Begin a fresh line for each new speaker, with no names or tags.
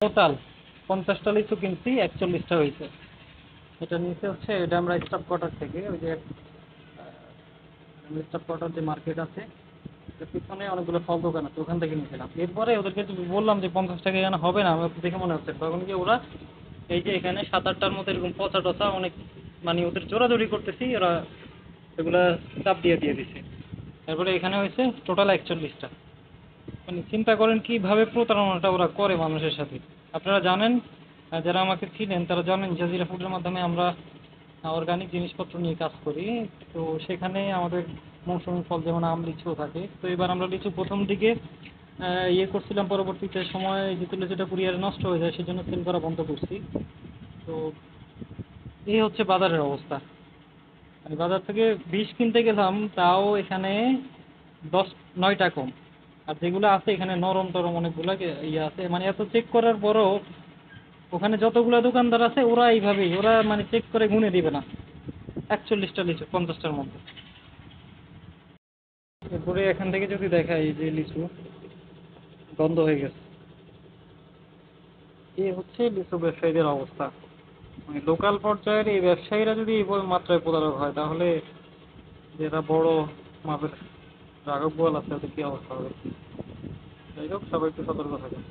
Total 50টা লিচু কিনছি, 41টা হয়েছে। এটা নিচে হচ্ছে, এটা আমরা স্টাফ কোয়ার্টার থেকে, ওই যে স্টাফ কোয়ার্টার যে মার্কেট আছে এর পিছনে অনেকগুলো ফল দোকান আছে, ওখান থেকে নিয়েছিলাম। এরপরে ওদেরকে যে বললাম যে 50 টাকা এখানে হবে না, আমার দেখে মনে হচ্ছে, তখন কি ওরা এই যে এখানে 7-8টার মতো এরকম পচা টচা অনেক, মানে ওদের জোরাজোরি করতেছি, ওরা এগুলা চাপ দিয়ে দিয়ে দিছে। তারপরে এখানে হয়েছে টোটাল 41টা। মানে চিন্তা করেন কিভাবে প্রতারণাটা ওরা করে মানুষের সাথে। আপনারা জানেন, যারা আমাকে চিনেন তারা জানেন জাজিরা ফুডের মাধ্যমে আমরা অর্গানিক জিনিসপত্র নিয়ে কাজ করি। তো সেখানে আমাদের মৌসুমী ফল যেমন আম, লিচু থাকে। তো এবার আমরা লিচু প্রথম দিকে ইয়ে করছিলাম, পরবর্তীতে সময় যেতে লিচুটা কুরিয়ারে নষ্ট হয়ে যায়, সেজন্য সেল করা বন্ধ করছি। তো এই হচ্ছে বাজারের অবস্থা। মানে বাজার থেকে 20 কিনতে গেলাম, তাও এখানে 10-9টা কম। আর যেগুলো আছে এখানে নরম টরম অনেকগুলা ইয়ে আছে, মানে এত চেক করার পরও ওখানে যতগুলা দোকানদার আছে ওরা এইভাবেই, ওরা মানে চেক করে গুনে দিবে না 41টা লিচু 50টার মধ্যে। এরপরে এখান থেকে যদি দেখাই, এই যে লিচু গন্ধ হয়ে গেছে। এই হচ্ছে লিচু ব্যবসায়ীদের অবস্থা। মানে লোকাল পর্যায়ের এই ব্যবসায়ীরা যদি এই মাত্রায় প্রতারক হয়, তাহলে যেটা বড় মাপের রাঘব বোয়াল আছে ওদের কি অবস্থা হবে। যাই হোক, সবাই একটু সতর্ক থাকেন।